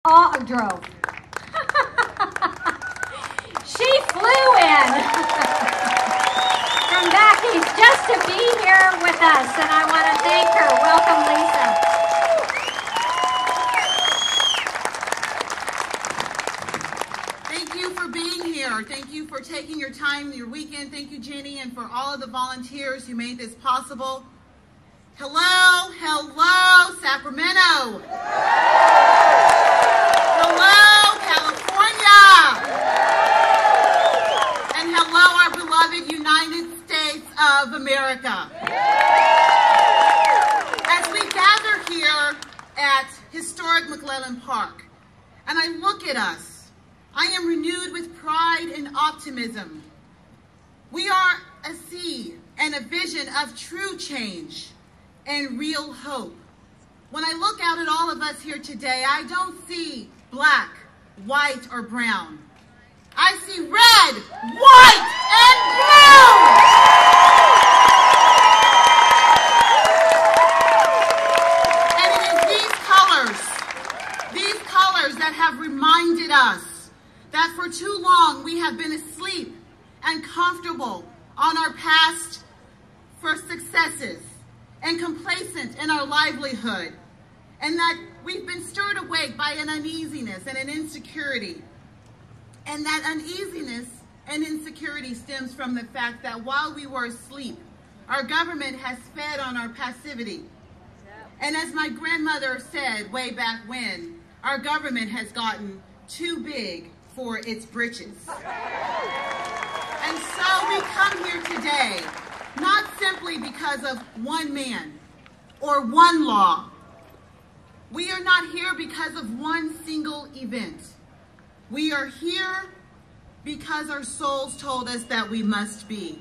Drove. She flew in from back east just to be here with us, and I want to thank her. Welcome, Lisa. Thank you for being here. Thank you for taking your time, your weekend. Thank you, Jenny, and for all of the volunteers who made this possible. Hello, hello, Sacramento. Hello, California. And hello, our beloved United States of America. As we gather here at historic McClellan Park, and I look at us, I am renewed with pride and optimism. We are a seed and a vision of true change and real hope. When I look out at all of us here today, I don't see black, white, or brown. I see red, white, and blue! And it is these colors that have reminded us that for too long we have been asleep and comfortable on our past for successes and complacent in our livelihood, and that we've been stirred awake by an uneasiness and an insecurity. And that uneasiness and insecurity stems from the fact that while we were asleep, our government has fed on our passivity. And as my grandmother said way back when, our government has gotten too big for its britches. And so we come here today, not simply because of one man or one law. We are not here because of one single event. We are here because our souls told us that we must be.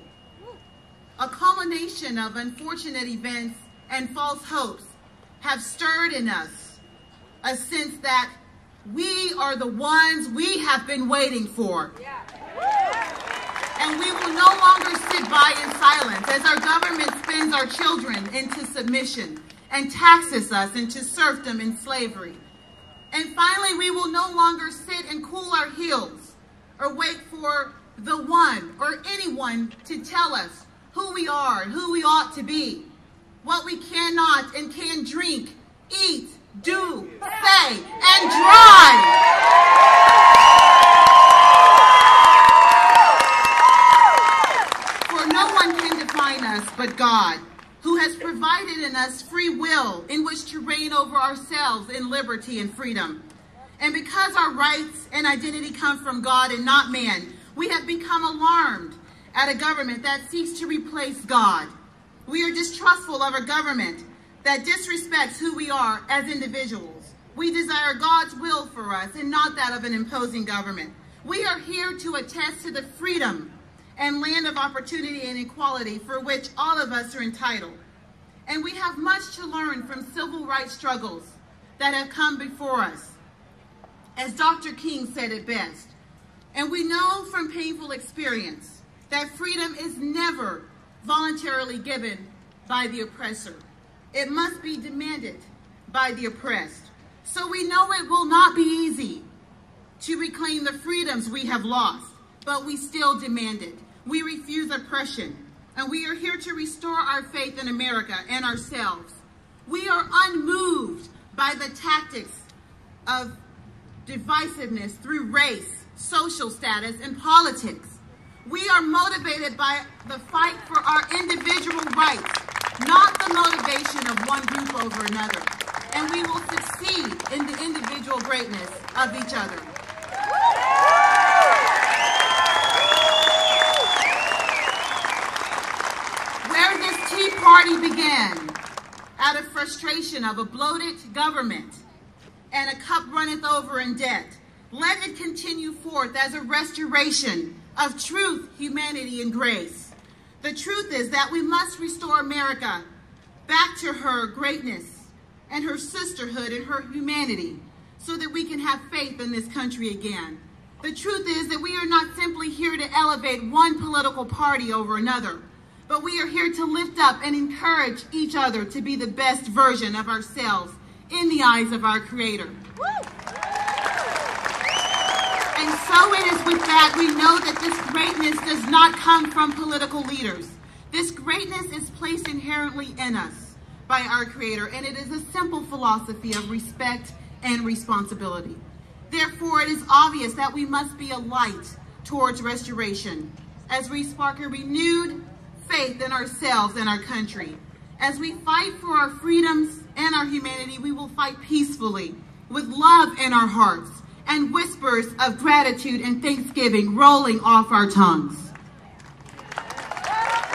A culmination of unfortunate events and false hopes have stirred in us a sense that we are the ones we have been waiting for. And we will no longer sit by in silence as our government spins our children into submission and taxes us into serfdom and slavery. And finally, we will no longer sit and cool our heels or wait for the one or anyone to tell us who we are and who we ought to be, what we cannot and can drink, eat, do, say, and drive. For no one can define us but God, who has provided in us free will in which to reign over ourselves in liberty and freedom. And because our rights and identity come from God and not man, we have become alarmed at a government that seeks to replace God. We are distrustful of a government that disrespects who we are as individuals. We desire God's will for us and not that of an imposing government. We are here to attest to the freedom and land of opportunity and equality for which all of us are entitled. And we have much to learn from civil rights struggles that have come before us. As Dr. King said it best, and we know from painful experience that freedom is never voluntarily given by the oppressor. It must be demanded by the oppressed. So we know it will not be easy to reclaim the freedoms we have lost, but we still demand it. We refuse oppression, and we are here to restore our faith in America and ourselves. We are unmoved by the tactics of divisiveness through race, social status, and politics. We are motivated by the fight for our individual rights, not the motivation of one group over another. And we will succeed in the individual greatness of each other. Where this Tea Party began, out of frustration of a bloated government and a cup runneth over in debt, let it continue forth as a restoration of truth, humanity, and grace. The truth is that we must restore America back to her greatness and her sisterhood and her humanity so that we can have faith in this country again. The truth is that we are not simply here to elevate one political party over another, but we are here to lift up and encourage each other to be the best version of ourselves in the eyes of our Creator. Woo! so it is with that we know that this greatness does not come from political leaders. This greatness is placed inherently in us by our Creator, and it is a simple philosophy of respect and responsibility. Therefore, it is obvious that we must be a light towards restoration as we spark a renewed faith in ourselves and our country. As we fight for our freedoms and our humanity, we will fight peacefully with love in our hearts and whispers of gratitude and thanksgiving rolling off our tongues.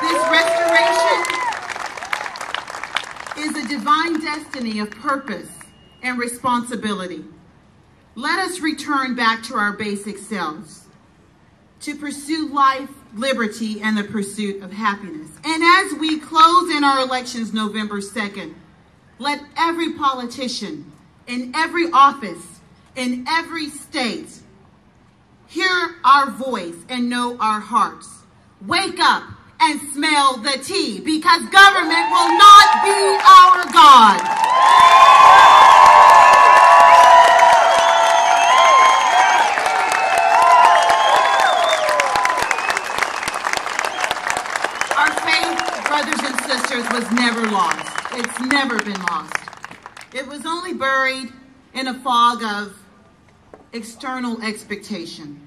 This restoration is a divine destiny of purpose and responsibility. Let us return back to our basic selves, to pursue life, liberty, and the pursuit of happiness. And as we close in our elections November 2nd, let every politician in every office, in every state, hear our voice and know our hearts. Wake up and smell the tea, because government will not be our God. Our faith, brothers and sisters, was never lost. It's never been lost. It was only buried in a fog of external expectation.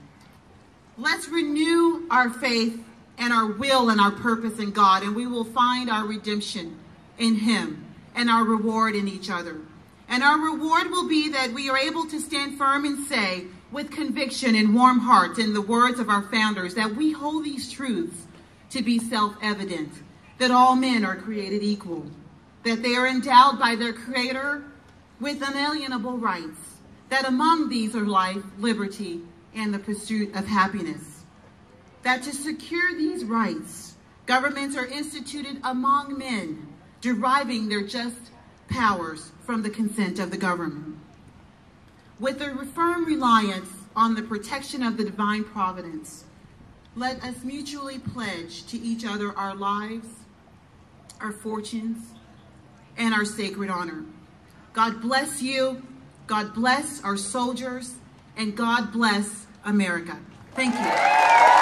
Let's renew our faith and our will and our purpose in God, and we will find our redemption in Him and our reward in each other. And our reward will be that we are able to stand firm and say with conviction and warm hearts in the words of our founders that we hold these truths to be self-evident, that all men are created equal, that they are endowed by their Creator with unalienable rights, that among these are life, liberty, and the pursuit of happiness. That to secure these rights, governments are instituted among men, deriving their just powers from the consent of the government. With a firm reliance on the protection of the divine providence, let us mutually pledge to each other our lives, our fortunes, and our sacred honor. God bless you, God bless our soldiers, and God bless America. Thank you.